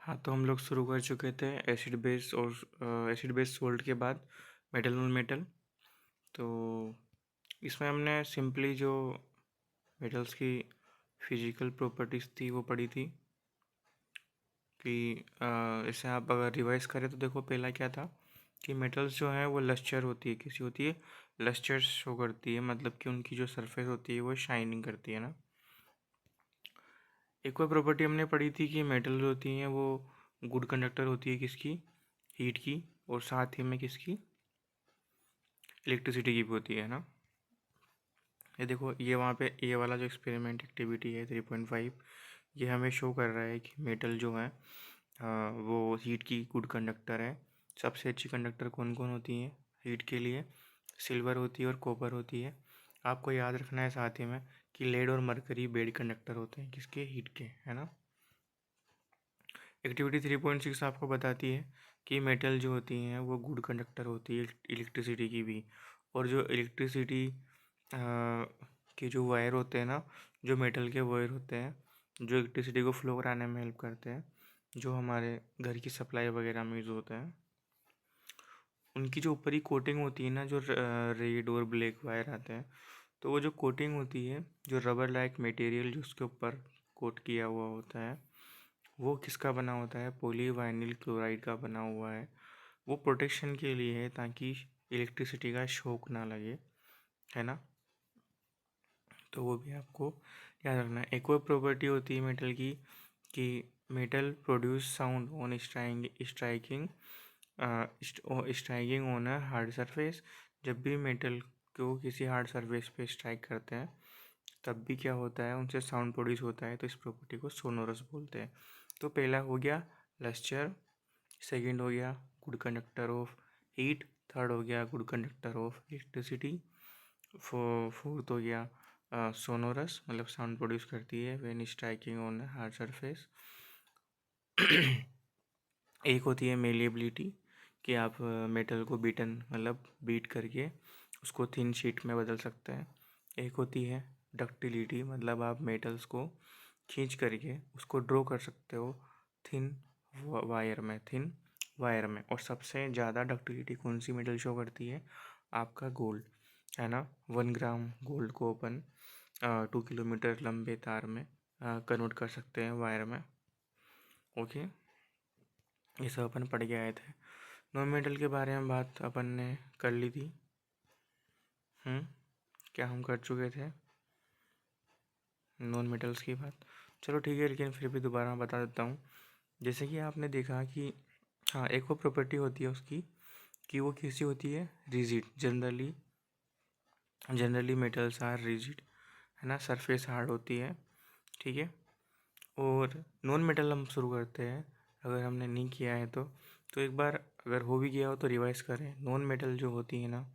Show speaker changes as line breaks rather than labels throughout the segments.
हाँ, तो हम लोग शुरू कर चुके थे एसिड बेस सोल्ट के बाद मेटल नॉन मेटल। तो इसमें हमने सिंपली जो मेटल्स की फिजिकल प्रॉपर्टीज़ थी वो पढ़ी थी कि इसे आप अगर रिवाइज करें तो देखो पहला क्या था कि मेटल्स जो हैं वो लस्चर होती है, कैसी होती है, लस्चर शो करती है, मतलब कि उनकी जो सरफेस होती है वो शाइनिंग करती है ना। एक और प्रॉपर्टी हमने पढ़ी थी कि मेटल जो होती हैं वो गुड कंडक्टर होती है, किसकी, हीट की, और साथ ही में किसकी, इलेक्ट्रिसिटी की भी होती है ना। ये देखो, ये वहाँ पे ये वाला जो एक्सपेरिमेंट एक्टिविटी है 3.5, ये हमें शो कर रहा है कि मेटल जो है वो हीट की गुड कंडक्टर है। सबसे अच्छी कंडक्टर कौन कौन होती हैं हीट के लिए? सिल्वर होती है और कॉपर होती है। आपको याद रखना है साथ ही में कि लेड और मरकरी बेड कंडक्टर होते हैं, किसके, हीट के, है ना। एक्टिविटी 3.6 आपको बताती है कि मेटल जो होती हैं वो गुड कंडक्टर होती है इलेक्ट्रिसिटी की भी। और जो इलेक्ट्रिसिटी के जो वायर होते हैं ना, जो मेटल के वायर होते हैं, जो इलेक्ट्रिसिटी को फ्लो कराने में हेल्प करते हैं, जो हमारे घर की सप्लाई वगैरह में यूज़ होते हैं, उनकी जो ऊपरी कोटिंग होती है ना, जो रेड और ब्लैक वायर आते हैं, तो वो जो कोटिंग होती है, जो रबर लाइक मटेरियल जो उसके ऊपर कोट किया हुआ होता है, वो किसका बना होता है? पॉलीवाइनिल क्लोराइड का बना हुआ है। वो प्रोटेक्शन के लिए है ताकि इलेक्ट्रिसिटी का शॉक ना लगे, है ना। तो वो भी आपको याद रखना है। एक और प्रॉपर्टी होती है मेटल की कि metal produce sound on striking on a hard surface. जब भी मेटल को किसी हार्ड सरफेस पे स्ट्राइक करते हैं तब भी क्या होता है, उनसे साउंड प्रोड्यूस होता है, तो इस प्रॉपर्टी को सोनोरस बोलते हैं। तो पहला हो गया लस्चर, सेकंड हो गया good conductor of heat, third हो गया good conductor of electricity, fourth हो गया सोनोरस, मतलब साउंड प्रोड्यूस करती है when striking on hard surface. एक होती है मेलिएबिलिटी कि आप मेटल को मतलब बीट करके उसको थिन शीट में बदल सकते हैं। एक होती है डक्टिलिटी, मतलब आप मेटल्स को खींच करके उसको ड्रॉ कर सकते हो थिन वायर में। और सबसे ज़्यादा डक्टिलिटी कौन सी मेटल शो करती है? आपका गोल्ड, है ना। 1 ग्राम गोल्ड को अपन 2 किलोमीटर लंबे तार में कन्वर्ट कर सकते हैं वायर में। ओके, ये सब अपन पढ़ के आए थे। नॉन मेटल के बारे में बात अपन ने कर ली थी। क्या हम कर चुके थे नॉन मेटल्स की बात? चलो ठीक है, लेकिन फिर भी दोबारा बता देता हूँ। जैसे कि आपने देखा कि हाँ, एक और प्रॉपर्टी होती है उसकी कि वो कैसी होती है, rigid. Generally metals are rigid, है ना, सरफेस हार्ड होती है, ठीक है। और नॉन मेटल हम शुरू करते हैं, अगर हमने नहीं किया है तो एक बार अगर हो भी गया हो तो रिवाइज करें। नॉन मेटल जो होती है ना,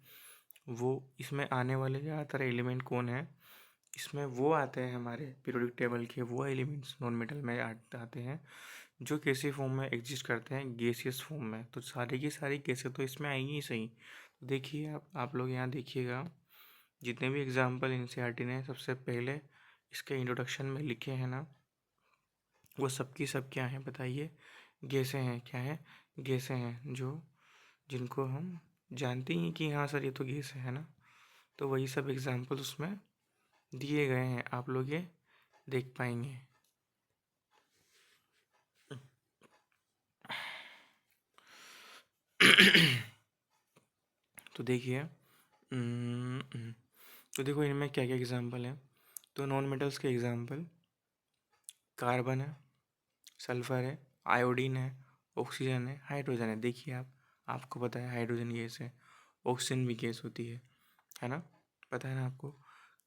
वो इसमें आने वाले ज़्यादातर एलिमेंट कौन है? इसमें वो आते हैं हमारे पीरियोडिक टेबल के वो एलिमेंट्स नॉन मेटल में आते हैं जो कैसे फॉर्म में एग्जिस्ट करते हैं, गैसियस फॉर्म में। तो सारी की सारी गैसें तो इसमें आएंगी ही सही। तो देखिए, आप लोग यहाँ देखिएगा, जितने भी एग्जाम्पल एनसीईआरटी ने सबसे पहले इसके इंट्रोडक्शन में लिखे हैं ना, वो सब की सब क्या हैं बताइए? गैसें हैं। क्या है? गैसें हैं, जो जिनको हम जानते ही हैं कि हाँ सर ये तो गैस है ना। तो वही सब एग्जाम्पल उसमें दिए गए हैं, आप लोग ये देख पाएंगे। तो देखिए, तो देखो इनमें क्या क्या एग्जाम्पल हैं। तो नॉन मेटल्स के एग्जाम्पल कार्बन है, सल्फर है, आयोडीन है, ऑक्सीजन है, हाइड्रोजन है। देखिए, आपको पता है हाइड्रोजन गैस है, ऑक्सीजन भी गैस होती है ना, पता है ना आपको।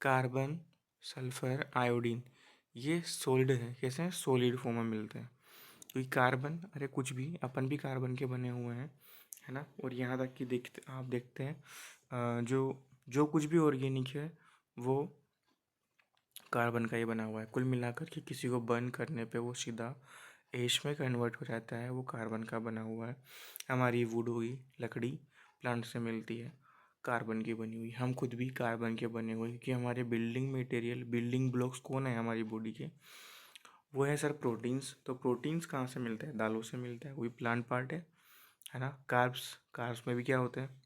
कार्बन, सल्फर, आयोडीन, ये सॉलिड है। कैसे हैं? सॉलिड फॉर्म में मिलते हैं। क्योंकि कार्बन, अरे कुछ भी, अपन भी कार्बन के बने हुए हैं, है ना। और यहाँ तक कि आप देखते हैं जो जो कुछ भी ऑर्गेनिक है वो कार्बन का ही बना हुआ है। कुल मिलाकर के किसी को बर्न करने पे वो सीधा ऐश में कन्वर्ट हो जाता है, वो कार्बन का बना हुआ है। हमारी वुड हुई, लकड़ी प्लांट से मिलती है, कार्बन की बनी हुई। हम खुद भी कार्बन के बने हुए, क्योंकि हमारे बिल्डिंग मटेरियल, बिल्डिंग ब्लॉक्स कौन है हमारी बॉडी के? वो है सर प्रोटीन्स। तो प्रोटीन्स कहाँ से मिलते हैं? दालों से मिलते हैं, वही प्लांट पार्ट है ना। कार्ब्स, कार्ब्स में भी क्या होते हैं?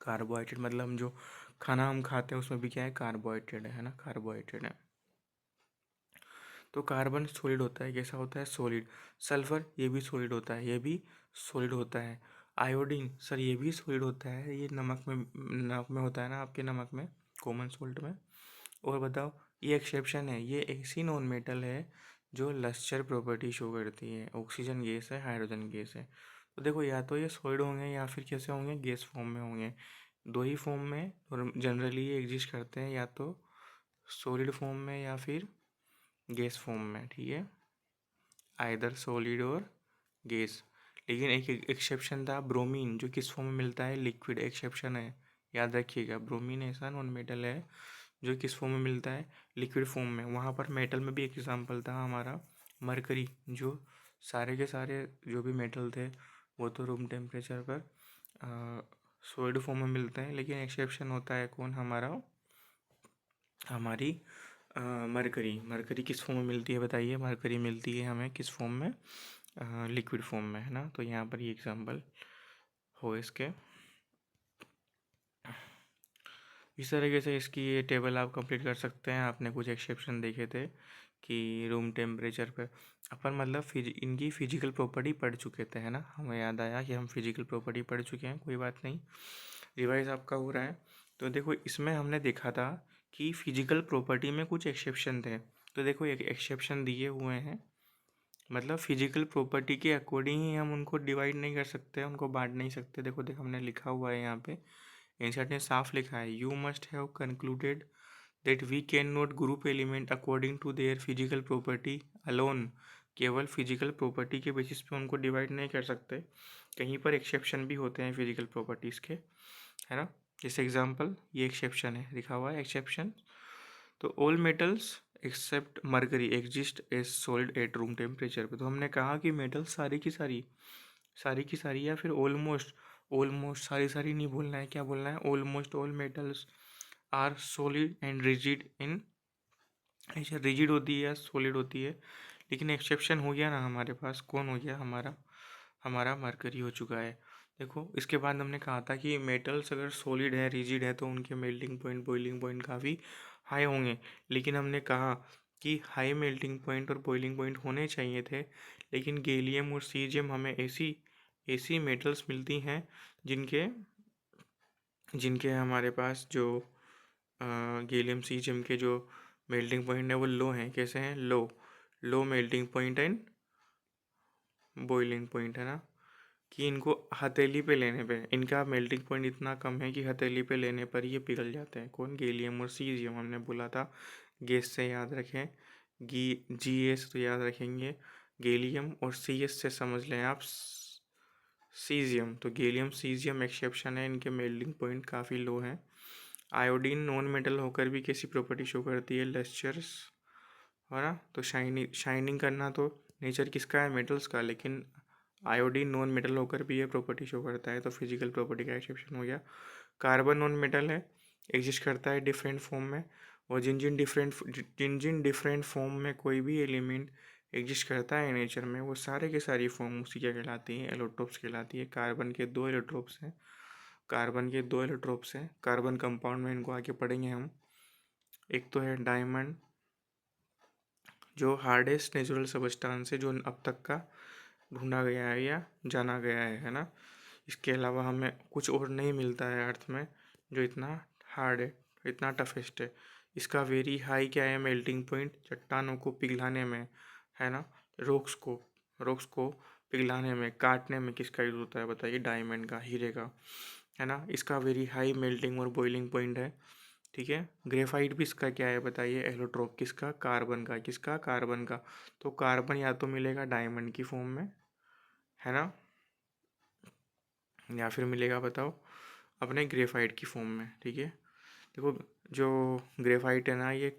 कार्बोहाइड्रेट, मतलब हम जो खाना हम खाते हैं उसमें भी क्या है? कार्बोहाइड्रेट है ना, कार्बोहाइड्रेट है। तो कार्बन सॉलिड होता है, कैसा होता है? सॉलिड। सल्फर ये भी सॉलिड होता है, ये भी सॉलिड होता है। आयोडीन सर ये भी सॉलिड होता है, ये नमक में होता है ना, आपके नमक में, कॉमन सॉल्ट में। और बताओ, ये एक्सेप्शन है, ये ऐसी नॉन मेटल है जो लस्चर प्रॉपर्टी शो करती है। ऑक्सीजन गैस है, हाइड्रोजन गैस है। तो देखो, या तो ये सॉलिड होंगे या फिर कैसे होंगे? गैस फॉर्म में होंगे। दो ही फॉर्म में और जनरली ये एग्जिस्ट करते हैं, या तो सॉलिड फॉर्म में या फिर गैस फॉर्म में, ठीक है, आइदर सॉलिड और गैस। लेकिन एक एक्सेप्शन था, ब्रोमीन, जो किस फॉर्म में मिलता है? लिक्विड। एक्सेप्शन है, याद रखिएगा। ब्रोमीन ऐसा नॉन मेटल है जो किस फॉर्म में मिलता है? लिक्विड फॉर्म में। वहाँ पर मेटल में भी एक एग्जांपल था हमारा मरकरी, जो सारे के सारे जो भी मेटल थे वो तो रूम टेम्परेचर पर सॉलिड फॉर्म में मिलते हैं, लेकिन एक्सेप्शन होता है कौन? हमारी मरकरी। मरकरी किस फॉर्म में मिलती है बताइए? मरकरी मिलती है हमें किस फॉर्म में? लिक्विड फॉर्म में, है ना। तो यहाँ पर ये एग्जांपल हो इसके। इस तरीके से इसकी ये टेबल आप कंप्लीट कर सकते हैं। आपने कुछ एक्सेप्शन देखे थे कि रूम टेम्परेचर पे अपन मतलब इनकी फिजिकल प्रॉपर्टी पढ़ चुके थे, है ना। हमें याद आया कि हम फिजिकल प्रॉपर्टी पढ़ चुके हैं, कोई बात नहीं, रिवाइज आपका हो रहा है। तो देखो, इसमें हमने देखा था कि फिजिकल प्रॉपर्टी में कुछ एक्सेप्शन थे। तो देखो, एक एक्सेप्शन दिए हुए हैं, मतलब फिजिकल प्रॉपर्टी के अकॉर्डिंग ही हम उनको डिवाइड नहीं कर सकते, उनको बांट नहीं सकते। देखो देखो, हमने लिखा हुआ है यहाँ पे, एनसीईआरटी ने साफ लिखा है, you must have concluded that we can not group element according to their physical property alone. केवल फिजिकल प्रॉपर्टी के बेसिस पे उनको डिवाइड नहीं कर सकते, कहीं पर एक्सेप्शन भी होते हैं फिजिकल प्रॉपर्टीज़ के, है ना। जैसे एग्जांपल, ये एक्सेप्शन है, लिखा हुआ है एक्सेप्शन। तो all metals except mercury exist as solid at room temperature पे। तो हमने कहा कि मेटल्स सारी की सारी या फिर ऑलमोस्ट, ऑलमोस्ट सारी सारी नहीं बोलना है, क्या बोलना है? Almost all metals are solid and rigid in. ऐसे रिजिड होती है या सॉलिड होती है, लेकिन एक्सेप्शन हो गया ना हमारे पास, कौन हो गया? हमारा मरकरी हो चुका है। देखो, इसके बाद हमने कहा था कि मेटल्स अगर सॉलिड है, रिजिड है, तो उनके मेल्टिंग पॉइंट, बॉइलिंग पॉइंट काफ़ी हाई होंगे। लेकिन हमने कहा कि हाई मेल्टिंग पॉइंट और बॉइलिंग पॉइंट होने चाहिए थे, लेकिन गैलियम और सीजियम हमें ऐसी ऐसी मेटल्स मिलती हैं जिनके जिनके हमारे पास जो गैलियम सीजियम के जो मेल्टिंग पॉइंट है वो लो हैं। कैसे हैं? Low melting point and boiling point, है ना। कि इनको हथेली पे लेने पे इनका मेल्टिंग पॉइंट इतना कम है कि हथेली पे लेने पर ये पिघल जाते हैं। कौन? गैलियम और सीजियम। हमने बोला था गैस से याद रखें, GS तो याद रखेंगे, गैलियम, और CS से समझ लें आप सीजियम। तो गैलियम सीजियम एक्सेप्शन है, इनके मेल्टिंग पॉइंट काफ़ी लो हैं। आयोडीन नॉन मेटल होकर भी कैसी प्रॉपर्टी शो करती है? लस्चर्स, है ना। तो शाइनिंग शाइनिंग करना तो नेचर किसका है? मेटल्स का। लेकिन आयोडीन नॉन मेटल होकर भी ये प्रॉपर्टी शो करता है, तो फिजिकल प्रॉपर्टी का एक्सेप्शन हो गया। कार्बन नॉन मेटल है, एग्जिस्ट करता है डिफरेंट फॉर्म में, और जिन जिन डिफरेंट फॉर्म में कोई भी एलिमेंट एग्जिस्ट करता है नेचर में, वो सारे के सारी फॉर्म उसी क्या कहलाती हैं? एलोट्रोप्स कहलाती है। कार्बन के दो एलोट्रोप्स हैं, कार्बन कंपाउंड में, इनको आगे पढ़ेंगे हम। एक तो है डायमंड, जो हार्डेस्ट नेचुरल सबस्टांस है जो अब तक का ढूंढा गया है या जाना गया है ना। इसके अलावा हमें कुछ और नहीं मिलता है अर्थ में जो इतना हार्ड है, इतना टफेस्ट है। इसका वेरी हाई क्या है? मेल्टिंग पॉइंट, चट्टानों को पिघलाने में, है ना। रॉक्स को पिघलाने में, काटने में किसका यूज़ होता है बताइए? डायमंड का, हीरे का, है ना। इसका वेरी हाई मेल्टिंग और बॉइलिंग पॉइंट है, ठीक है। ग्रेफाइट भी इसका क्या है बताइए? एलोट्रोप। किसका? कार्बन का। किसका? कार्बन का। तो कार्बन या तो मिलेगा डायमंड की फॉर्म में, है ना, या फिर मिलेगा बताओ अपने ग्रेफाइट की फॉर्म में, ठीक है। देखो, जो ग्रेफाइट है ना, ये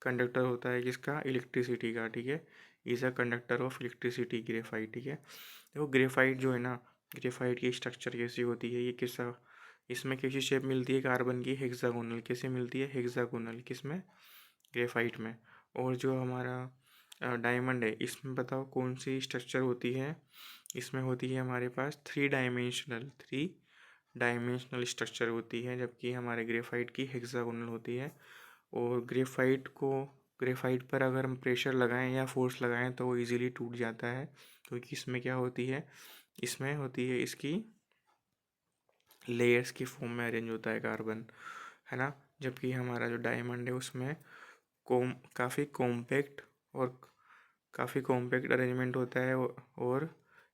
कंडक्टर होता है किसका? इलेक्ट्रिसिटी का, ठीक है। Is a conductor of electricity, graphite, ठीक है। देखो, ग्रेफाइट जो है ना, ग्रेफाइट की स्ट्रक्चर कैसी होती है? ये किसका, इसमें कैसी शेप मिलती है कार्बन की? हेक्सागोनल। कैसे मिलती है? हेक्सागोनल। किसमें? ग्रेफाइट में। और जो हमारा डायमंड है, इसमें बताओ कौन सी स्ट्रक्चर होती है। इसमें होती है हमारे पास थ्री डायमेंशनल स्ट्रक्चर होती है, जबकि हमारे ग्रेफाइट की हेक्सागोनल होती है। और ग्रेफाइट पर अगर हम प्रेशर लगाएं या फोर्स लगाएं तो वो इजीली टूट जाता है, क्योंकि इसमें क्या होती है, इसमें होती है इसकी लेयर्स की फॉर्म में अरेंज होता है कार्बन, है ना। जबकि हमारा जो डायमंड है उसमें और काफ़ी कॉम्पैक्ट अरेंजमेंट होता है, और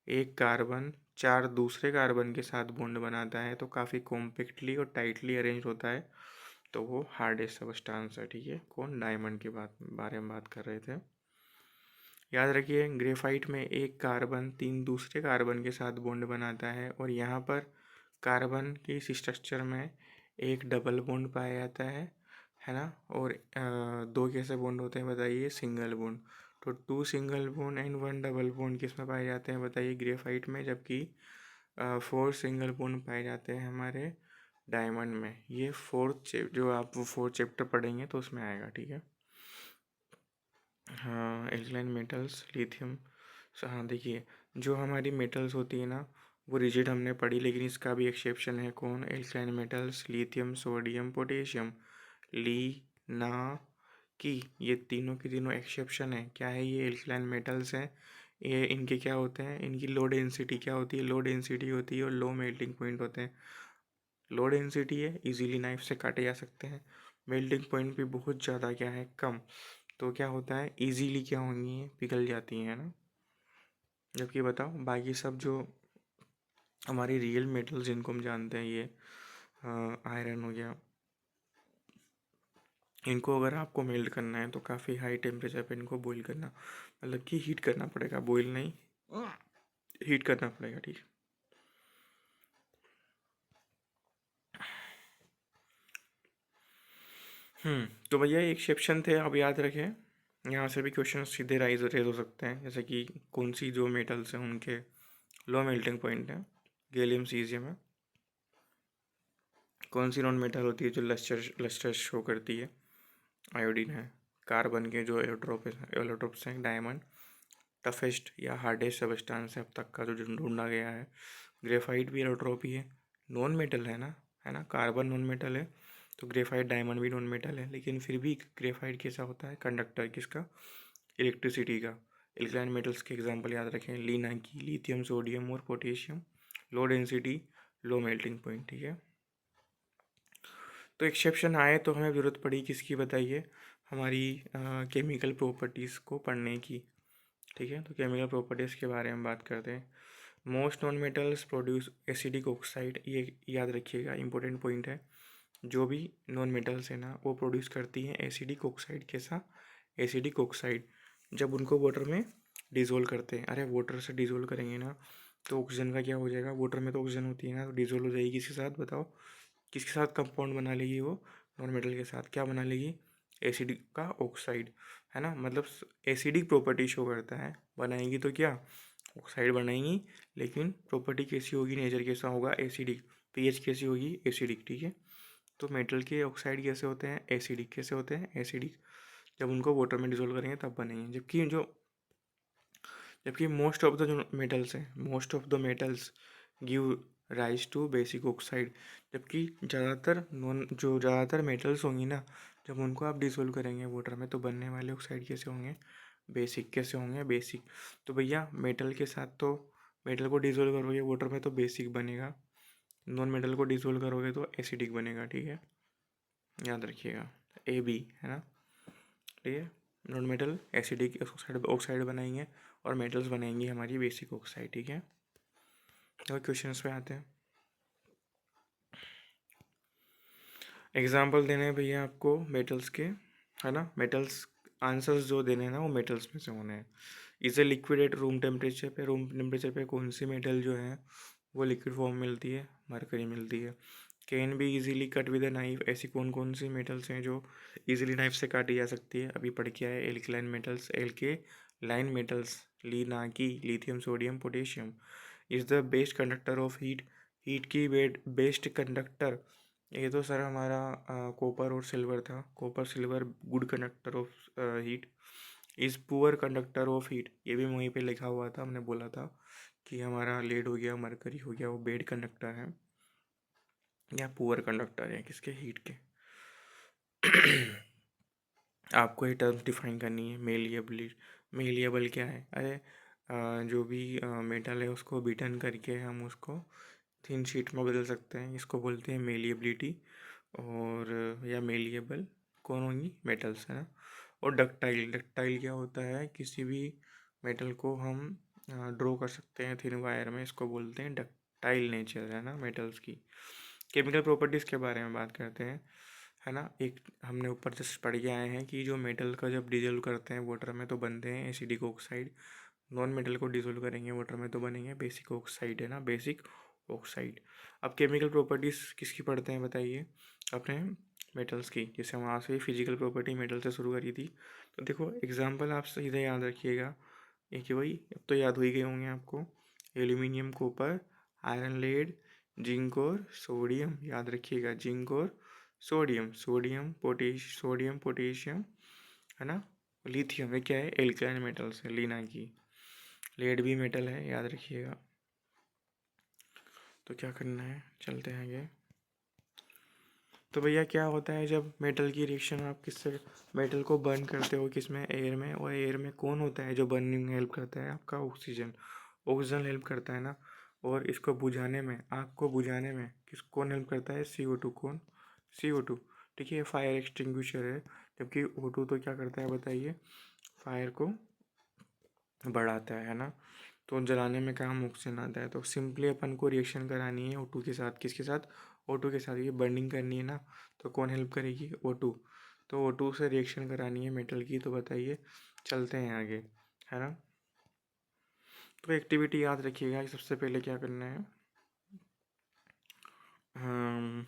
एक कार्बन चार दूसरे कार्बन के साथ बॉन्ड बनाता है, तो काफ़ी कॉम्पैक्टली और टाइटली अरेंज होता है, तो वो हार्डेस्ट सबस्टांस है, ठीक है। कौन, डायमंड के बारे में बात कर रहे थे। याद रखिए, ग्रेफाइट में एक कार्बन तीन दूसरे कार्बन के साथ बॉन्ड बनाता है, और यहाँ पर कार्बन की इस स्ट्रक्चर में एक डबल बॉन्ड पाया जाता है ना। और दो कैसे बॉन्ड होते हैं बताइए, सिंगल बॉन्ड। तो two single bond and one double bond किस में पाए जाते हैं बताइए, ग्रेफाइट में। जबकि फोर सिंगल बॉन्ड पाए जाते हैं हमारे डायमंड में। ये जो आप वो फोर्थ चैप्टर पढ़ेंगे तो उसमें आएगा, ठीक है। हाँ, एल्कलाइन मेटल्स, लिथियम। हाँ देखिए, जो हमारी मेटल्स होती है ना वो रिजिड हमने पढ़ी, लेकिन इसका भी एक्सेप्शन है। कौन, alkaline metals, lithium, sodium, potassium, ली, ना, की, ये तीनों के तीनों एक्सेप्शन है। क्या है ये, एल्कलाइन मेटल्स हैं। ये इनके क्या होते हैं, इनकी लो डेंसिटी क्या होती है, लो डेंसिटी होती है, और लो मेल्टिंग पॉइंट होते हैं। लो डेंसिटी है, इजीली नाइफ से काटे जा सकते हैं। मेल्टिंग पॉइंट भी बहुत ज़्यादा क्या है, कम। तो क्या होता है, इजीली क्या होंगी, पिघल जाती हैं ना। जबकि बताओ बाकी सब जो हमारी रियल मेटल्स जिनको हम जानते हैं, ये आयरन हो गया, इनको अगर आपको मेल्ट करना है तो काफ़ी हाई टेम्परेचर पे इनको बॉईल करना, मतलब कि हीट करना पड़ेगा, बॉईल नहीं, हीट करना पड़ेगा, ठीक है। तो भैया ये एक्सेप्शन थे, आप याद रखें। यहाँ से भी क्वेश्चन सीधे रेज हो सकते हैं, जैसे कि कौन सी जो मेटल्स हैं उनके लो मेल्टिंग पॉइंट है। गैलियम सीजियम है। कौन सी नॉन मेटल होती है जो लस्टर शो करती है, आयोडीन है। कार्बन के जो एलोट्रोप्स हैं, डायमंड। टफेस्ट या हार्डेस्ट सबस्टांस है अब तक का जो ढूंढा गया है। ग्रेफाइट भी एलोट्रोप ही है, नॉन मेटल है ना, कार्बन नॉन मेटल है, तो ग्रेफाइट डायमंड भी नॉन मेटल है, लेकिन फिर भी ग्रेफाइट कैसा होता है, कंडक्टर किसका, इलेक्ट्रिसिटी का। एल्कलाइन मेटल्स के एग्जांपल याद रखें, लीना की, लिथियम, सोडियम और potassium. Low density, low melting point, ठीक है। तो एक्सेप्शन आए तो हमें ज़रूरत पड़ी किसकी बताइए, हमारी केमिकल प्रॉपर्टीज़ को पढ़ने की, ठीक है। तो केमिकल प्रॉपर्टीज़ के बारे में बात करते हैं। Most non metals produce acidic oxide, ये याद रखिएगा, इंपॉर्टेंट पॉइंट है। जो भी नॉन मेटल्स है ना वो प्रोड्यूस करती हैं एसिडिक ऑक्साइड। कैसा, एसिडिक ऑक्साइड। जब उनको वाटर में डिज़ोल्व करते हैं, अरे वाटर से डिज़ोल्व करेंगे ना तो ऑक्सीजन का क्या हो जाएगा, वाटर में तो ऑक्सीजन होती है ना, तो डिज़ोल्व हो जाएगी किसके साथ बताओ, किसके साथ कंपाउंड बना लेगी वो, नॉन मेटल के साथ क्या बना लेगी, एसिडिक का ऑक्साइड, है ना। मतलब एसिडिक प्रॉपर्टी शो करता है, बनाएंगी तो क्या, ऑक्साइड बनाएंगी, लेकिन प्रॉपर्टी कैसी होगी, नेचर कैसा होगा, एसिडिक। पीएच कैसी होगी, एसिडिक, ठीक है। तो मेटल के ऑक्साइड कैसे होते हैं, एसिडिक। कैसे होते हैं, एसिडिक। जब उनको वाटर में डिजोल्व करेंगे तब बनेंगे। जबकि most of the metals give rise to basic oxide. जबकि ज़्यादातर मेटल्स होंगी ना, जब उनको आप डिसोल्व करेंगे वाटर में तो बनने वाले ऑक्साइड कैसे होंगे, बेसिक। कैसे होंगे, बेसिक। तो भैया मेटल के साथ तो, मेटल को डिसोल्व करोगे वाटर में तो बेसिक बनेगा, नॉन मेटल को डिसोल्व करोगे तो एसिडिक बनेगा, ठीक है। याद रखिएगा, ए बी, है ना, ठीक है। नॉन मेटल एसिडिक ऑक्साइड बनाएंगे, और मेटल्स बनाएंगी हमारी बेसिक ऑक्साइड, ठीक है। तो क्वेश्चंस पे आते हैं। एग्जाम्पल देने हैं भैया आपको मेटल्स के, है ना। मेटल्स आंसर्स जो देने हैं ना वो मेटल्स में से होने हैं। इसे लिक्विड एट रूम टेम्परेचर पे कौन सी मेटल जो है वो लिक्विड फॉर्म मिलती है, मरकरी मिलती है। Can be easily cut with a knife, ऐसी कौन कौन सी मेटल्स हैं जो इजीली नाइफ से काटी जा सकती है, अभी पढ़ के आए, एल्कलाइन मेटल्स, एल के लाइन मेटल्स, ली ना की, lithium, sodium, potassium. Is the best conductor of heat, heat की बेस्ट कंडक्टर, ये तो सर हमारा कॉपर और सिल्वर था। Copper silver good conductor of heat. Is poor conductor of heat, ये भी वहीं पे लिखा हुआ था, हमने बोला था कि हमारा लेड हो गया, मरकरी हो गया, वो बेड कंडक्टर है या पुअर कंडक्टर है किसके, हीट के। आपको ये टर्म्स डिफाइन करनी है। मेलिएबिलिटी, मेलिएबल क्या है, अरे जो भी मेटल है उसको बीटन करके हम उसको थिन शीट में बदल सकते हैं, इसको बोलते हैं मेलिएबिलिटी। और या मेलिएबल कौन होंगी, मेटल्स है ना। और डक्टाइल, डक्टाइल क्या होता है, किसी भी मेटल को हम ड्रॉ कर सकते हैं थिन वायर में, इसको बोलते हैं डक्टाइल नेचर है ना मेटल्स की। केमिकल प्रॉपर्टीज़ के बारे में बात करते हैं, है ना। एक हमने ऊपर जस्ट पढ़ के आए हैं कि जो मेटल का जब डिजोल्व करते हैं वाटर में तो बनते हैं एसिडिक ऑक्साइड, नॉन मेटल को डिसोल्व करेंगे वाटर में तो बनेंगे बेसिक ऑक्साइड है ना, बेसिक ऑक्साइड। अब केमिकल प्रॉपर्टीज़ किसकी पढ़ते हैं बताइए, अपने मेटल्स की। जैसे वहाँ से फिजिकल प्रॉपर्टी मेटल से शुरू करी थी, तो देखो एग्जांपल आप सीधे याद रखिएगा, एक ही वही अब तो याद हो ही गए होंगे आपको, aluminium, copper, iron, lead, zinc और सोडियम, याद रखिएगा जिंक और सोडियम, सोडियम पोटेशियम है ना। लिथियम ये क्या है, एल्कलाइन मेटल्स है, लीना की। लेड भी मेटल है, याद रखिएगा। तो क्या करना है, चलते हैं आगे। तो भैया क्या होता है जब मेटल की रिएक्शन, आप किससे मेटल को बर्न करते हो, किस में, एयर में। और एयर में कौन होता है जो बर्निंग में हेल्प करता है, आपका ऑक्सीजन, ऑक्सीजन हेल्प करता है ना। और इसको बुझाने में, आग को बुझाने में किस कौन हेल्प करता है, CO2, कौन, CO2, ठीक है, फायर एक्सटिंग्विशर है। जबकि O2 तो क्या करता है बताइए, फायर को बढ़ाता है ना। तो जलाने में काम ऑक्सीजन आता है। तो सिंपली अपन को रिएक्शन करानी है O2 के साथ, किसके साथ, O2 के साथ, ये बर्निंग करनी है ना। तो कौन हेल्प करेगी, O2। तो O2 से रिएक्शन करानी है मेटल की, तो बताइए, चलते हैं आगे, है ना। तो एक्टिविटी याद रखिएगा, सबसे पहले क्या करना है, हम्म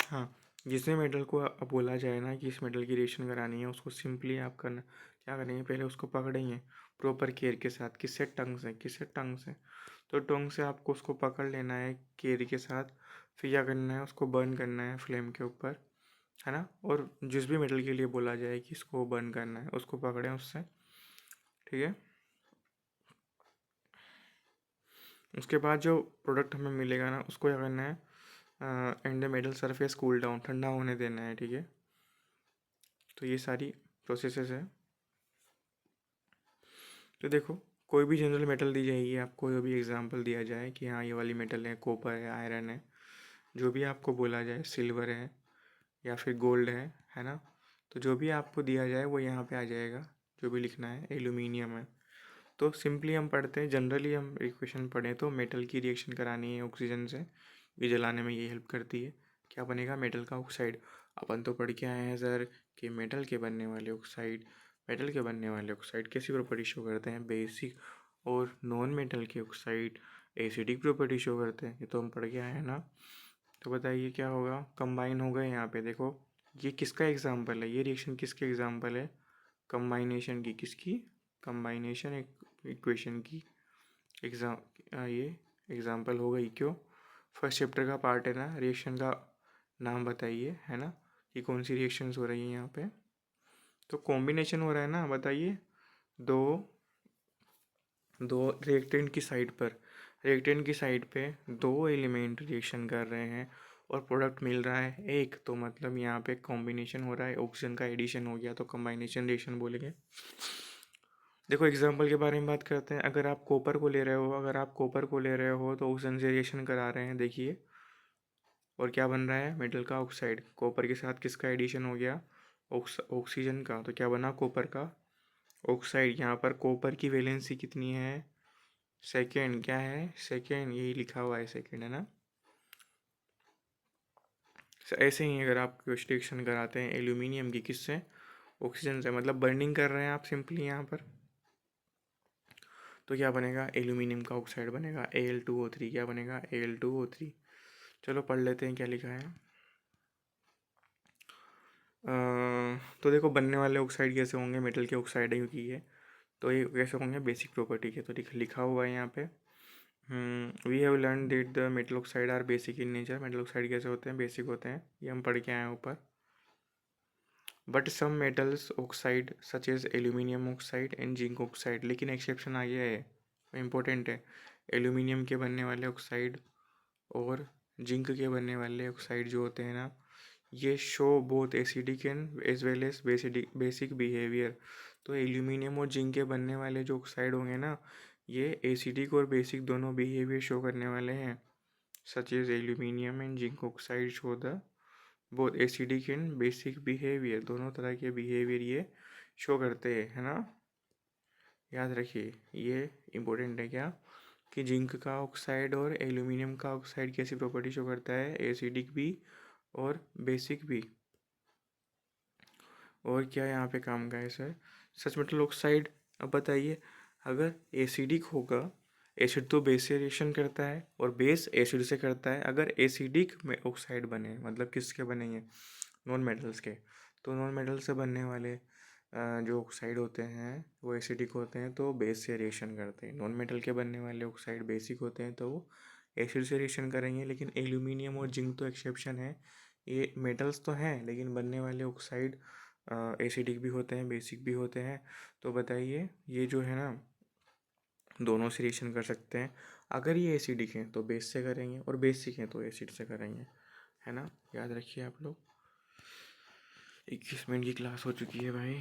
हाँ, जिसमें मेटल को बोला जाए ना कि इस मेटल की रिएक्शन करानी है, उसको सिंपली आप करना क्या करेंगे, पहले उसको पकड़ेंगे प्रॉपर केयर के साथ, किससे, टंग से, किससे, टंग से। तो टंग से आपको उसको पकड़ लेना है केयर के साथ, फिर क्या करना है, उसको बर्न करना है फ्लेम के ऊपर, है ना। और जिस भी मेटल के लिए बोला जाए कि इसको बर्न करना है, उसको पकड़ें उससे, ठीक है। उसके बाद जो प्रोडक्ट हमें मिलेगा ना, उसको क्या करना है, and the metal surface cool down, ठंडा होने देना है, ठीक है। तो ये सारी प्रोसेसेस है। तो देखो, कोई भी जनरल मेटल दी जाएगी आपको, कोई भी एग्जांपल दिया जाए कि हाँ ये वाली मेटल है, कॉपर है, आयरन है, जो भी आपको बोला जाए, सिल्वर है या फिर गोल्ड है ना। तो जो भी आपको दिया जाए वो यहाँ पे आ जाएगा, जो भी लिखना है, एल्यूमिनियम है। तो सिंपली हम पढ़ते हैं, जनरली हम इक्वेशन पढ़ें तो मेटल की रिएक्शन करानी है ऑक्सीजन से, ये जलाने में ये हेल्प करती है, क्या बनेगा, मेटल का ऑक्साइड। अपन तो पढ़ के आए हैं सर कि मेटल के बनने वाले ऑक्साइड, मेटल के बनने वाले ऑक्साइड कैसी प्रॉपर्टी शो करते हैं, बेसिक। और नॉन मेटल के ऑक्साइड एसिडिक प्रॉपर्टी शो करते हैं, ये तो हम पढ़ के आए हैं ना। तो बताइए क्या होगा, कंबाइन हो गए यहाँ पे, देखो ये किसका एग्जाम्पल है, ये रिएक्शन किसके एग्जाम्पल है, कंबाइनेशन की, किसकी, कंबाइनेशन इक्वेशन की ये एग्जाम्पल हो गई। क्यों, फर्स्ट चैप्टर का पार्ट है ना, रिएक्शन का नाम बताइए, है ना, कि कौन सी रिएक्शंस हो रही हैं यहाँ पे। तो कॉम्बिनेशन हो रहा है ना, बताइए, दो दो रिएक्टेंट की साइड पर, रिएक्टेंट की साइड पे दो एलिमेंट रिएक्शन कर रहे हैं और प्रोडक्ट मिल रहा है एक, तो मतलब यहाँ पे कॉम्बिनेशन हो रहा है, ऑक्सीजन का एडिशन हो गया, तो कॉम्बाइनेशन रिएक्शन बोलेंगे। देखो एग्जाम्पल के बारे में बात करते हैं, अगर आप कॉपर को ले रहे हो, अगर आप कॉपर को ले रहे हो तो ऑक्सीजन से रिएक्शन करा रहे हैं, देखिए, और क्या बन रहा है, मेटल का ऑक्साइड। कॉपर के साथ किसका एडिशन हो गया, ऑक्सीजन का, तो क्या बना, कॉपर का ऑक्साइड। यहाँ पर कॉपर की वैलेंसी कितनी है, सेकेंड, क्या है, सेकेंड, यही लिखा हुआ है सेकेंड, है ना। ऐसे ही अगर आप रिएक्शन कराते हैं एल्यूमिनियम की, किससे, ऑक्सीजन से, मतलब बर्निंग कर रहे हैं आप सिंपली यहाँ पर, तो क्या बनेगा, एल्यूमिनियम का ऑक्साइड बनेगा, Al2O3, क्या बनेगा, Al2O3। चलो पढ़ लेते हैं क्या लिखा है। तो देखो बनने वाले ऑक्साइड कैसे होंगे, मेटल के ऑक्साइड है क्योंकि ये, तो ये कैसे होंगे, बेसिक प्रॉपर्टी के। तो लिखा हुआ है यहाँ पे, we have learn that the metal oxide are basic in nature, metal oxide कैसे होते हैं, बेसिक होते हैं, ये हम पढ़ के आए हैं ऊपर। But some metals oxide such as aluminium oxide and zinc oxide, लेकिन एक्सेप्शन आ गया है, इम्पोर्टेंट है। एल्यूमिनियम के बनने वाले ऑक्साइड और जिंक के बनने वाले ऑक्साइड जो होते हैं ना, ये show both acidic and as well as basic behaviour. तो एल्यूमिनियम और जिंक के बनने वाले जो ऑक्साइड होंगे ना, ये एसिडिक और बेसिक दोनों बिहेवियर शो करने वाले हैं। Such as aluminium and zinc oxide show the both acidic and basic behaviour, दोनों तरह के बिहेवियर ये शो करते हैं, है ना। याद रखिए ये इम्पोर्टेंट है क्या, कि जिंक का ऑक्साइड और एल्यूमिनियम का ऑक्साइड कैसी प्रॉपर्टी शो करता है, एसिडिक भी और बेसिक भी। और क्या यहाँ पे काम का है सर, सच मेटल ऑक्साइड। अब बताइए, अगर एसिडिक होगा, एसिड तो बेस से रिएक्शन करता है और बेस एसिड से करता है। अगर एसिडिक में ऑक्साइड बने, मतलब किसके बनेंगे, नॉन मेटल्स के, तो नॉन मेटल से बनने वाले जो ऑक्साइड होते हैं वो एसिडिक होते हैं, तो बेस से रिएक्शन करते हैं। नॉन मेटल के बनने वाले ऑक्साइड बेसिक होते हैं, तो वो एसिड से रिएक्शन करेंगे। लेकिन एल्यूमिनियम और जिंक तो एक्सेप्शन है, ये मेटल्स तो हैं लेकिन बनने वाले ऑक्साइड एसिडिक भी होते हैं, बेसिक भी होते हैं। तो बताइए ये जो है ना, दोनों से रिएक्शन कर सकते हैं। अगर ये एसिडिक हैं तो बेस से करेंगे और बेसिक हैं तो एसिड से करेंगे, है ना। याद रखिए आप लोग। 21 मिनट की क्लास हो चुकी है भाई।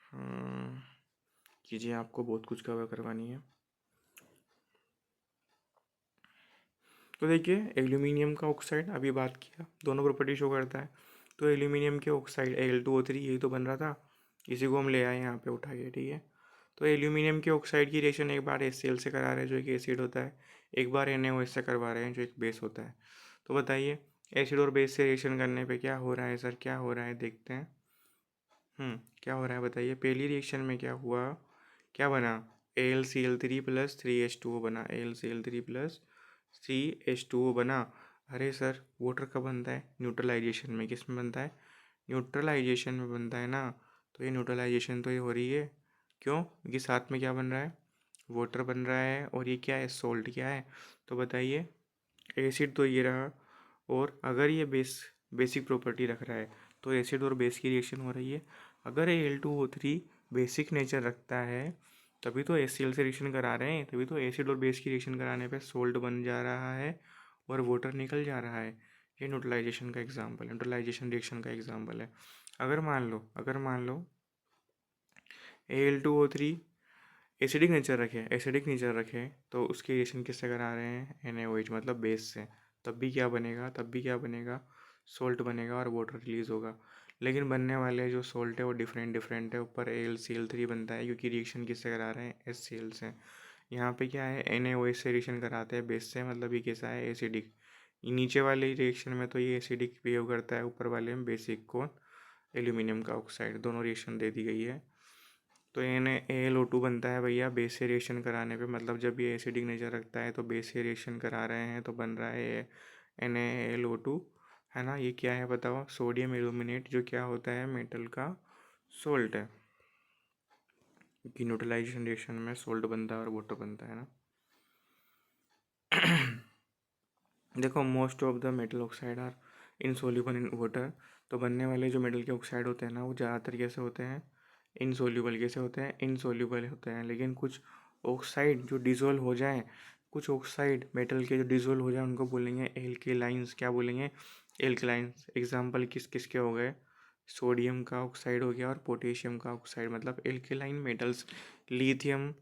हाँ, कीजिए, आपको बहुत कुछ कवर करवानी है। तो देखिए, एल्यूमिनियम का ऑक्साइड अभी बात किया, दोनों प्रॉपर्टी शो करता है। तो एल्यूमिनियम के ऑक्साइड Al2O3 यही तो बन रहा था, इसी को हम ले आए यहाँ पे उठा के, ठीक है। तो एल्यूमिनियम के ऑक्साइड की रिएक्शन एक बार HCl से करा रहे हैं जो एक एसिड होता है, एक बार NaOH से करवा रहे हैं जो एक बेस होता है। तो बताइए एसिड और बेस से रिएक्शन करने पे क्या हो रहा है सर, क्या हो रहा है देखते हैं। क्या हो रहा है बताइए। पहली रिएक्शन में क्या हुआ, क्या बना, AlCl3 प्लस 3H2O बना, AlCl3 प्लस 3H2O बना। अरे सर वाटर कब बनता है, न्यूट्रलाइजेशन में। किस में बनता है, न्यूट्रलाइजेशन में बनता है ना। तो ये न्यूट्रलाइजेशन तो ये हो रही है, क्यों, क्योंकि साथ में क्या बन रहा है, वाटर बन रहा है, और ये क्या है, सोल्ट क्या है। तो बताइए एसिड तो ये रहा, और अगर ये बेसिक प्रॉपर्टी रख रहा है तो एसिड और बेस की रिएक्शन हो रही है। अगर Al2O3 बेसिक नेचर रखता है तभी तो HCl से रिएक्शन करा रहे हैं, तभी तो एसिड और बेस की रिएक्शन कराने पे सोल्ट बन जा रहा है और वाटर निकल जा रहा है। ये न्यूट्रलाइजेशन का एग्जाम्पल है, न्यूट्रलाइजेशन रिएक्शन का एग्जाम्पल है। अगर मान लो Al2O3 एसिडिक नेचर रखे तो उसकी रिएक्शन किससे करा रहे हैं, NaOH मतलब बेस से। तब भी क्या बनेगा, सोल्ट बनेगा और वाटर रिलीज होगा। लेकिन बनने वाले जो सोल्ट है वो डिफरेंट डिफरेंट है। ऊपर AlCl3 बनता है क्योंकि रिएक्शन किससे करा रहे हैं, HCl से। यहाँ पे क्या है, NaOH से रिएक्शन कराते हैं बेस से, मतलब ये कैसा है, एसिडिक। नीचे वाले रिएक्शन में तो ये एसिडिक बिहेव करता है, ऊपर वाले में बेसिक। कौन, एल्यूमिनियम का ऑक्साइड। दोनों रिएक्शन दे दी गई है। तो AlO2 बनता है भैया बेस से रिएक्शन कराने पे, मतलब जब ये एसिडिक नेचर रखता है तो बेस से रिएक्शन करा रहे हैं तो बन रहा है NaLO2, है ना। ये क्या है बताओ, सोडियम एल्यूमिनेट, जो क्या होता है, मेटल का सोल्ट है। कि न्यूट्रलाइजेशन रिएक्शन में सोल्ट बनता है और वाटर बनता है ना। देखो most of the metal oxide are insoluble in water. तो बनने वाले जो मेटल के ऑक्साइड होते हैं ना, वो ज़्यादातर कैसे होते हैं, इनसोल्यूबल। कैसे होते हैं, इनसोल्यूबल होते हैं। लेकिन कुछ ऑक्साइड जो डिज़ोल्व हो जाएं, कुछ ऑक्साइड मेटल के जो डिज़ोल्व हो जाए उनको बोलेंगे एल्केलाइंस। क्या बोलेंगे, एल्केलाइंस। एग्जाम्पल किस किस के हो गए, सोडियम का ऑक्साइड हो गया और पोटेशियम का ऑक्साइड, मतलब alkaline metals. Lithium,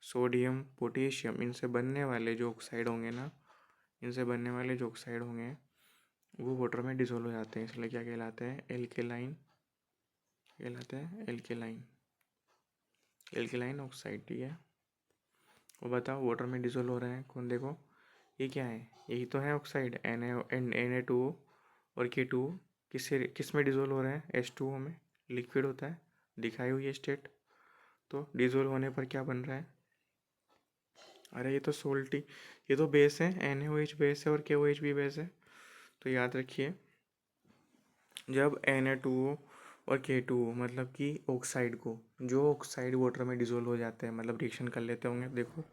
sodium, potassium, इनसे बनने वाले जो ऑक्साइड होंगे ना, इनसे बनने वाले जो ऑक्साइड होंगे वो वाटर में डिसोल्व हो जाते हैं, इसलिए क्या कहलाते हैं, एल्केलाइन कहलाते हैं, एल्केलाइन, एल्केलाइन ऑक्साइड, ठीक है। वो बताओ वाटर में डिसोल्व हो रहे हैं कौन, देखो ये क्या है, यही तो है ऑक्साइड, Na2O और K2O। किस में डिसोल्व हो रहे हैं, H2O में, लिक्विड होता है, दिखाई हुई है स्टेट। तो डिसोल्व होने पर क्या बन रहा है, अरे ये तो सोल्टी, ये तो बेस है, NaOH बेस है और KOH भी बेस है। तो याद रखिए, जब Na2O और K2O मतलब कि ऑक्साइड को, जो ऑक्साइड वाटर में डिसोल्व हो जाते हैं, मतलब रिएक्शन कर लेते होंगे, देखो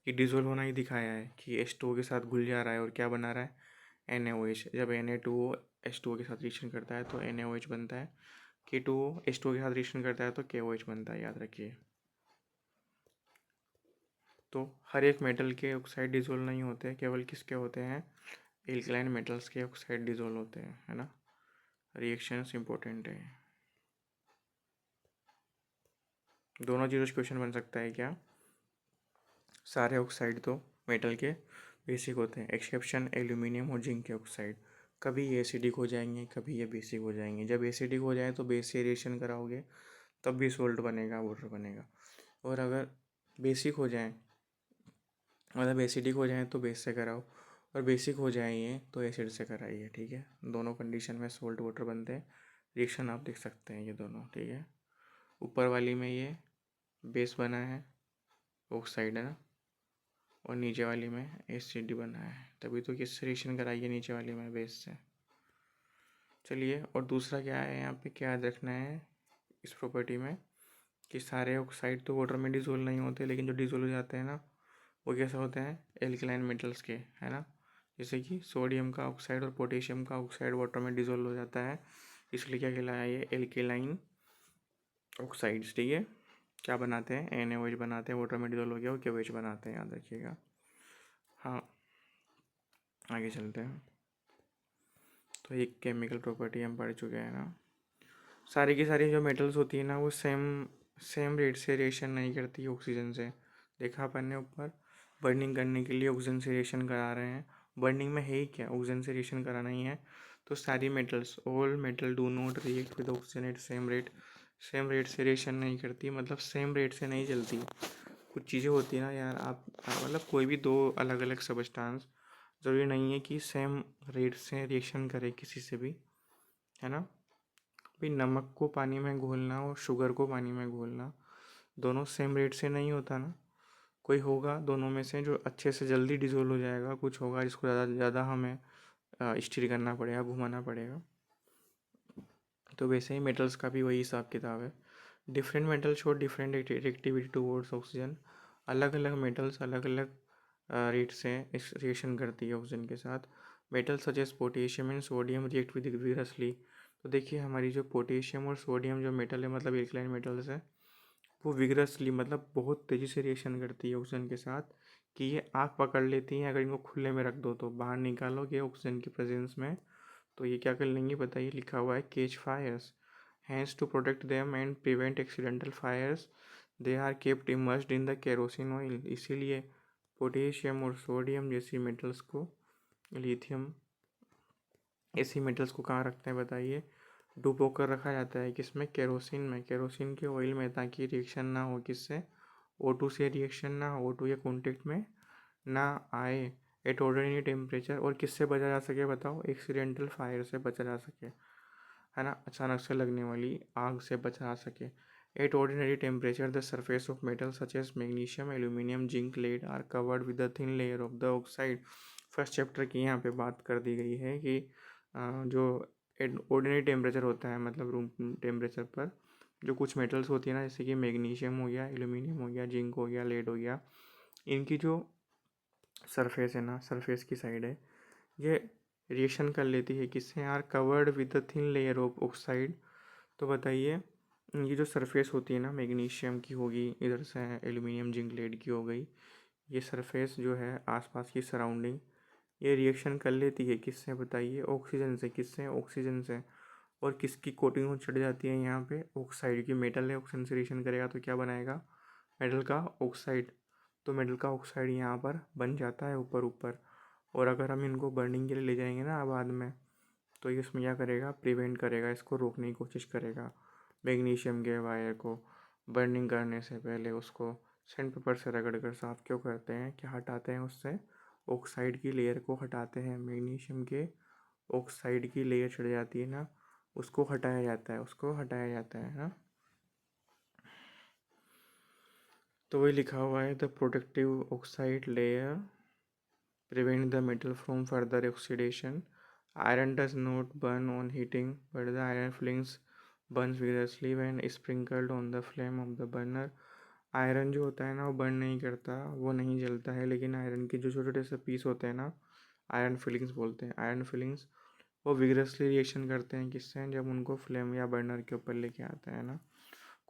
ये डिसोल्व होना ही दिखाया है कि H2O के साथ घुल जा रहा है और क्या बना रहा है, NaOH। जब Na2O H2O के साथ रिएक्शन करता है तो NaOH बनता है, K2O H2O के साथ रिएक्शन करता है तो KOH बनता है, याद रखिए। तो हर एक मेटल के ऑक्साइड डिजोल्व नहीं होते, केवल किसके होते हैं, एल्कलाइन मेटल्स के ऑक्साइड डिजोल्व होते हैं, है ना। रिएक्शंस इंपॉर्टेंट है। दोनों जीरो क्वेश्चन बन सकता है क्या, सारे ऑक्साइड तो मेटल के बेसिक होते हैं, एक्सेप्शन एल्यूमिनियम और जिंक के ऑक्साइड। कभी ये एसिडिक हो जाएंगे, कभी ये बेसिक हो जाएंगे। जब एसिडिक हो जाए तो बेस से रिएक्शन कराओगे तब भी सोल्ट बनेगा, वाटर बनेगा। और अगर बेसिक हो जाए, मतलब एसिडिक हो जाए तो बेस से कराओ, और बेसिक हो जाए तो एसिड से कराइए, ठीक है। दोनों कंडीशन में सोल्ट वाटर बनते हैं। रिएक्शन आप देख सकते हैं ये दोनों, ठीक है। ऊपर वाली में ये बेस बना है, ऑक्साइड है ना, और नीचे वाली में एसिड बना है, तभी तो किससे रिएक्शन कराइए, नीचे वाली में बेस से। चलिए, और दूसरा क्या है यहाँ पे, क्या याद रखना है इस प्रॉपर्टी में, कि सारे ऑक्साइड तो वाटर में डिजोल्व नहीं होते, लेकिन जो डिजोल्व हो जाते हैं ना वो कैसे होते हैं, एल्कलाइन मेटल्स के, है ना। जैसे कि सोडियम का ऑक्साइड और पोटेशियम का ऑक्साइड वाटर में डिजोल्व हो जाता है, इसलिए क्या कहलाया ये, एल्केलाइन ऑक्साइड्स, ठीक है। क्या बनाते हैं, NaOH बनाते हैं, वाटर में डिजोल्व हो गया वो KOH बनाते हैं, याद रखिएगा। हाँ, आगे चलते हैं। तो एक केमिकल प्रॉपर्टी हम पढ़ चुके हैं ना। सारी की सारी जो मेटल्स होती है ना वो सेम सेम रेट से रिएक्शन नहीं करती ऑक्सीजन से। देखा अपन ने ऊपर, बर्निंग करने के लिए ऑक्सीजन से रिएक्शन करा रहे हैं। बर्निंग में है ही क्या, ऑक्सीजन से रिएक्शन कराना ही है। तो सारी metals, all metal do not react with oxygen at same rate से रिएक्शन नहीं करती, मतलब सेम रेट से नहीं चलती। कुछ चीज़ें होती है ना यार, आप मतलब कोई भी दो अलग अलग सबस्टांस ज़रूरी नहीं है कि सेम रेट से रिएक्शन करे किसी से भी, है ना। भाई नमक को पानी में घोलना और शुगर को पानी में घोलना दोनों सेम रेट से नहीं होता ना। कोई होगा दोनों में से जो अच्छे से जल्दी डिजोल्व हो जाएगा, कुछ होगा जिसको ज़्यादा ज़्यादा हमें स्टीर करना पड़ेगा, घुमाना पड़ेगा। तो वैसे ही मेटल्स का भी वही हिसाब किताब है। Different metal show different reactivity towards oxygen. अलग अलग मेटल्स अलग अलग रेट से रिएक्शन करती है ऑक्सीजन के साथ। Metal such as potassium and sodium react with vigorously. तो देखिए हमारी जो पोटेशियम और सोडियम जो मेटल है, मतलब एल्कलाइन मेटल्स है, वो विगरसली मतलब बहुत तेज़ी से रिएक्शन करती है ऑक्सीजन के साथ, कि ये आँख पकड़ लेती हैं। अगर इनको खुले में रख दो तो बाहर निकालोगे ऑक्सीजन की प्रेजेंस में तो ये क्या कर लेंगी, बताइए, लिखा हुआ है catch fires. Hence to protect them and prevent accidental fires they are kept immersed in the kerosene oil. इसीलिए पोटेशियम और सोडियम जैसी मेटल्स को, लिथियम ऐसी मेटल्स को कहाँ रखते हैं बताइए, डुबो कर रखा जाता है, किसमें, केरोसिन में, केरोसिन के ऑयल में, ताकि रिएक्शन ना हो किससे, O2 से रिएक्शन ना हो, O2 या कॉन्टेक्ट में ना आए एट ऑर्डिनरी टेम्परेचर। और किससे बचा जा सके बताओ, एक्सीडेंटल फायर से बचा जा सके, है ना, अचानक से लगने वाली आग से बचा जा सके। At ordinary temperature the surface of metal such as magnesium aluminium zinc lead are covered with the thin layer of the oxide. First chapter की यहाँ पे बात कर दी गई है कि जो ऑर्डिनरी टेम्परेचर होता है, मतलब रूम टेम्परेचर पर जो कुछ मेटल्स होती है ना, जैसे कि मैग्नीशियम हो गया, एल्यूमिनियम हो गया, जिंक हो गया, लेड हो गया, इनकी जो सरफेस है ना, सरफेस की साइड है, ये रिएक्शन कर लेती है किससे, are covered with the thin layer of oxide. तो बताइए, ये जो सरफेस होती है ना, मैग्नीशियम की होगी, इधर से एल्यूमिनियम जिंक लेड की हो गई, ये सरफेस जो है आसपास की सराउंडिंग, ये रिएक्शन कर लेती है किससे बताइए, ऑक्सीजन से। किससे, ऑक्सीजन से। और किसकी कोटिंग हो चढ़ जाती है यहाँ पे, ऑक्साइड की। मेटल है, ऑक्सीजन से रिएक्शन करेगा तो क्या बनाएगा, मेटल का ऑक्साइड। तो मेटल का ऑक्साइड यहाँ पर बन जाता है ऊपर ऊपर। और अगर हम इनको बर्निंग के लिए ले जाएंगे ना बाद में, तो ये इसमें क्या करेगा, प्रिवेंट करेगा, इसको रोकने की कोशिश करेगा। मैग्नीशियम के वायर को बर्निंग करने से पहले उसको सैंड पेपर से रगड़ कर साफ क्यों करते हैं, क्या हटाते हैं उससे, ऑक्साइड की लेयर को हटाते हैं। मैग्नीशियम के ऑक्साइड की लेयर चढ़ जाती है ना, उसको हटाया जाता है, उसको हटाया जाता है ना। तो वही लिखा हुआ है, the protective oxide layer prevent the metal from further oxidation. Iron does not burn on heating, but the iron filings burns vigorously when sprinkled on the flame of the burner. Iron जो होता है ना वो burn नहीं करता, वो नहीं जलता है, लेकिन आयरन के जो छोटे छोटे से पीस होते हैं ना, आयरन फिलिंग्स बोलते हैं, आयरन फिलिंग्स, वो विग्रसली रिएक्शन करते हैं किससे, जब उनको फ्लेम या बर्नर के ऊपर लेके आता है ना।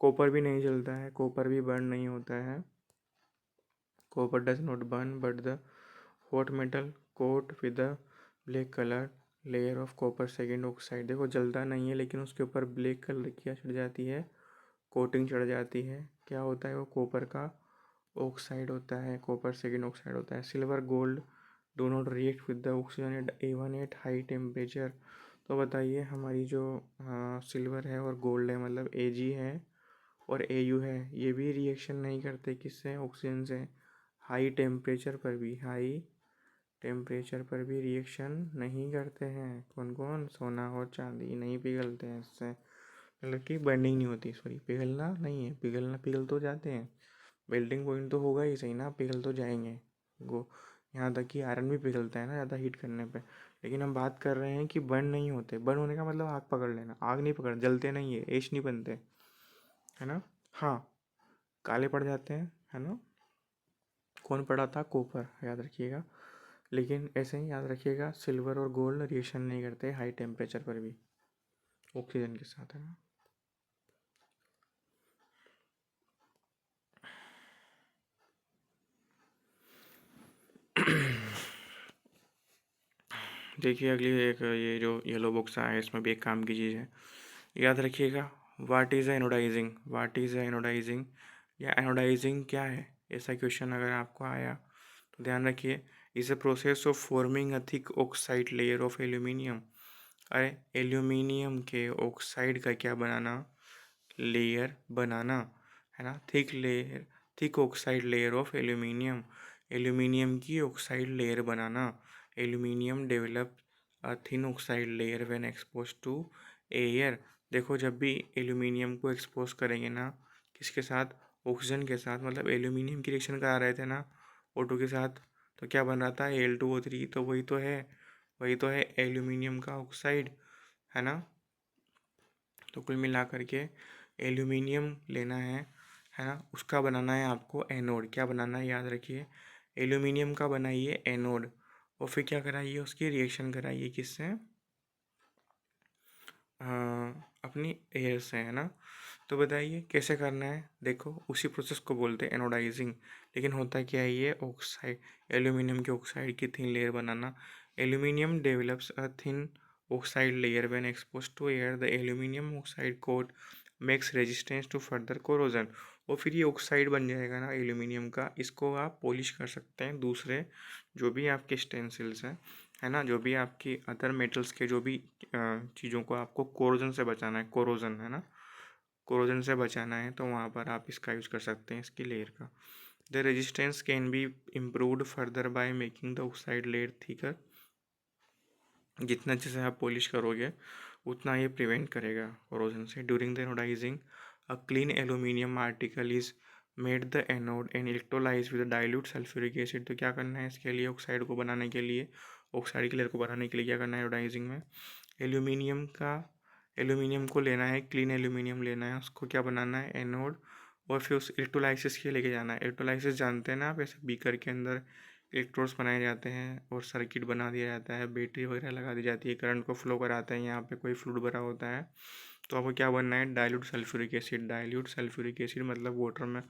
कॉपर भी नहीं जलता है, कॉपर भी बर्न नहीं होता है। Copper does not burn but the hot metal coat with the black colour layer of copper second oxide. देखो जलता नहीं है लेकिन उसके ऊपर ब्लैक कलर की चढ़ जाती है, कोटिंग चढ़ जाती है। क्या होता है वो? कॉपर का ऑक्साइड होता है, कॉपर सेकेंड ऑक्साइड होता है। Silver gold do not react with the oxygen at even at high temperature. तो बताइए हमारी जो सिल्वर है और गोल्ड है, मतलब Ag है और Au है, ये भी रिएक्शन नहीं करते किससे? ऑक्सीजन से। हाई टेम्परेचर पर भी, हाई टेम्परेचर पर भी रिएक्शन नहीं करते हैं। कौन कौन? सोना और चांदी नहीं पिघलते हैं इससे, मतलब कि बर्निंग नहीं होती। सॉरी, पिघलना नहीं है, पिघलना पिघल तो जाते हैं, मेल्टिंग पॉइंट तो होगा ही सही ना, पिघल तो जाएंगे वो। यहाँ तक कि आयरन भी पिघलता है ना ज़्यादा हीट करने पे। लेकिन हम बात कर रहे हैं कि बर्न नहीं होते। बर्न होने का मतलब आग पकड़ लेना, आग नहीं पकड़, जलते नहीं है, ऐश नहीं बनते, है ना। हाँ, काले पड़ जाते हैं, है ना। कौन पड़ा था? कॉपर, याद रखिएगा। लेकिन ऐसे ही याद रखिएगा, सिल्वर और गोल्ड रिएक्शन नहीं करते हाई टेम्परेचर पर भी ऑक्सीजन के साथ, है ना। देखिए अगली एक, ये जो येलो बॉक्स आया है इसमें भी एक काम की चीज़ है, याद रखिएगा। What is anodising? What is anodising या एनोडाइजिंग क्या है? ऐसा क्वेश्चन अगर आपको आया तो ध्यान रखिए, is a process of forming a thick oxide layer of aluminium. अरे एल्यूमिनियम के ऑक्साइड का क्या बनाना? लेयर बनाना, है ना। Thick layer, thick oxide layer of aluminium, aluminium की ऑक्साइड लेयर बनाना। Aluminium develop a thin oxide layer when expose to air. देखो जब भी एल्यूमिनियम को एक्सपोज करेंगे ना, किसके साथ? ऑक्सीजन के साथ, मतलब एल्यूमिनियम की रिएक्शन करा रहे थे ना O2 के साथ, तो क्या बन रहा था? Al2O3। तो वही तो है, वही तो है एल्यूमिनियम का ऑक्साइड, है ना। तो कुल मिला करके एल्यूमिनियम लेना है ना, उसका बनाना है आपको एनोड। क्या बनाना है? याद रखिए, एल्यूमिनियम का बनाइए एनोड, और फिर क्या कराइए? उसकी रिएक्शन कराइए किससे? अपनी एयर से, है ना। तो बताइए कैसे करना है? देखो उसी प्रोसेस को बोलते हैं एनोडाइजिंग। लेकिन होता क्या है? ये ऑक्साइड, एल्यूमिनियम के ऑक्साइड की थिन लेयर बनाना। Aluminium develops a thin oxide layer when expose to air. The aluminium oxide coat makes resistance to further corrosion. और फिर ये ऑक्साइड बन जाएगा ना एल्यूमिनियम का, इसको आप पॉलिश कर सकते हैं दूसरे जो भी आपके स्टेंसिल्स हैं, है ना, जो भी आपकी अदर मेटल्स के जो भी चीज़ों को आपको कोरोजन से बचाना है, कोरोजन, है ना, कोरोजन से बचाना है, तो वहाँ पर आप इसका यूज़ कर सकते हैं, इसकी लेयर का। The resistance can be improved further by making the oxide layer thicker. जितना अच्छे से आप पॉलिश करोगे उतना ये प्रिवेंट करेगा कोरोजन से। During the anodising a clean aluminium article is made the anode and electrolyse with dilute sulphuric acid. तो क्या करना है इसके लिए? ऑक्साइड को बनाने के लिए, ऑक्साइड की लेयर को बनाने के लिए क्या करना है एनोडाइजिंग में? एल्यूमिनियम का, एल्यूमिनियम को लेना है, क्लीन एल्यूमिनियम लेना है, उसको क्या बनाना है? एनोड। और फिर उस इलेक्ट्रोलाइसिस के लेके जाना है। इलेक्ट्रोलाइसिस जानते हैं ना आप, ऐसे बीकर के अंदर इलेक्ट्रोड्स बनाए जाते हैं और सर्किट बना दिया जाता है, बैटरी वगैरह लगा दी जाती है, करंट को फ्लो कराते हैं, यहाँ पे कोई फ्लूइड भरा होता है। तो आपको क्या बनना है? Dilute sulphuric acid. Dilute sulphuric acid मतलब वाटर में,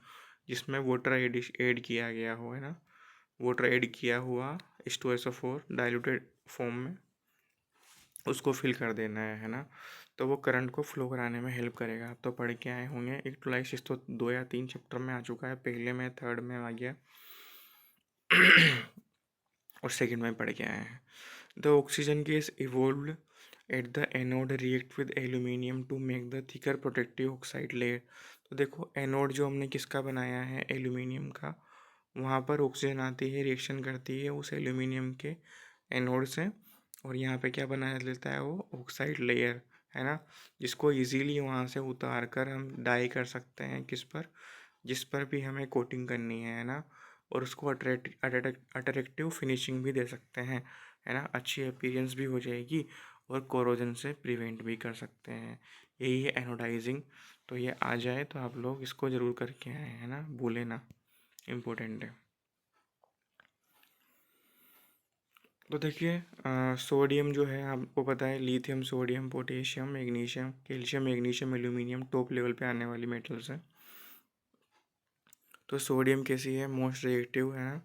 जिसमें वाटर ऐड किया गया हो, है ना, वाटर ऐड किया हुआ H2SO4 डाइल्यूटेड फॉर्म में, उसको फिल कर देना है ना। तो वो करंट को फ्लो कराने में हेल्प करेगा। तो पढ़ के आए होंगे, इलेक्ट्रोलाइसिस तो 2 या 3 चैप्टर में आ चुका है, पहले में, थर्ड में आ गया और सेकंड में पढ़ के आए हैं। The oxygen gas evolved at the anode react with aluminium to make the thicker protective oxide layer. तो देखो एनोड जो हमने किसका बनाया है? एल्यूमिनियम का। वहाँ पर ऑक्सीजन आती है, रिएक्शन करती है उस एल्यूमिनियम के एनोड से, और यहाँ पे क्या बना लेता है? वो ऑक्साइड लेयर, है ना, जिसको इजीली वहाँ से उतार कर हम डाई कर सकते हैं किस पर? जिस पर भी हमें कोटिंग करनी है ना, और उसको अट्रैक्टिव फिनिशिंग भी दे सकते हैं, है ना, अच्छी अपीयरेंस भी हो जाएगी और कोरोजन से प्रिवेंट भी कर सकते हैं। यही है एनोडाइजिंग। तो ये आ जाए तो आप लोग इसको ज़रूर करके आए, है ना, भूले ना, इम्पोर्टेंट है। तो देखिए सोडियम जो है आपको पता है, lithium, sodium, potassium, magnesium, calcium, magnesium, aluminium top level पे आने वाली मेटल्स हैं। तो सोडियम कैसी है, मोस्ट रिएक्टिव है ना।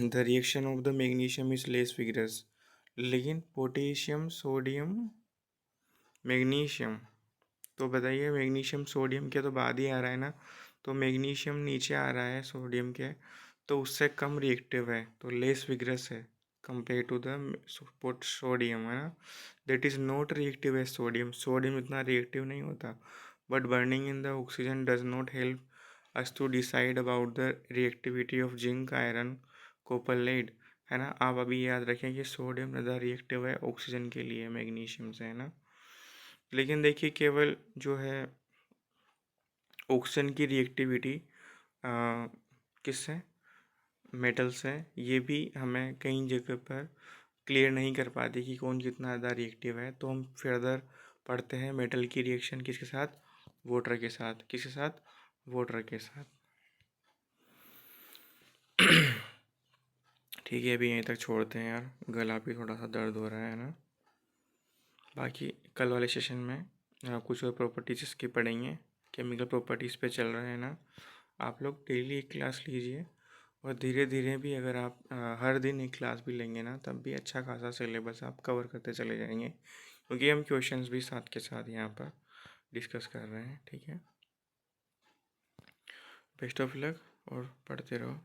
The reaction of the magnesium is less vigorous. लेकिन पोटेशियम, सोडियम, मैग्नीशियम, तो बताइए मैग्नीशियम सोडियम के तो बाद ही आ रहा है ना, तो मैग्नीशियम नीचे आ रहा है सोडियम के, तो उससे कम रिएक्टिव है, तो लेस विग्रस है कंपेयर टू द सोडियम, है ना। That is not reactive as sodium. Sodium इतना रिएक्टिव नहीं होता, but burning in the oxygen does not help us to decide about the reactivity of zinc, iron, copper, lead, है ना। आप अभी याद रखें कि सोडियम ज़्यादा रिएक्टिव है ऑक्सीजन के लिए मैग्नीशियम से, है ना। लेकिन देखिए केवल जो है ऑक्सीजन की रिएक्टिविटी किससे, मेटल से, ये भी हमें कई जगह पर क्लियर नहीं कर पाती कि कौन कितना ज़्यादा रिएक्टिव है। तो हम फर्दर पढ़ते हैं मेटल की रिएक्शन किसके साथ, वाटर के साथ। किसके साथ, वाटर के साथ। ठीक है, अभी यहीं तक छोड़ते हैं यार, गला भी थोड़ा सा दर्द हो रहा है ना। बाकी कल वाले सेशन में कुछ और प्रॉपर्टीज इसकी पढ़ेंगे, केमिकल प्रॉपर्टीज़ पे चल रहे हैं ना। आप लोग डेली एक क्लास लीजिए, और धीरे धीरे भी अगर आप हर दिन एक क्लास भी लेंगे ना, तब भी अच्छा खासा सिलेबस आप कवर करते चले जाएंगे, क्योंकि हम क्वेश्चंस भी साथ के साथ यहाँ पर डिस्कस कर रहे हैं। ठीक है, बेस्ट ऑफ लक और पढ़ते रहो।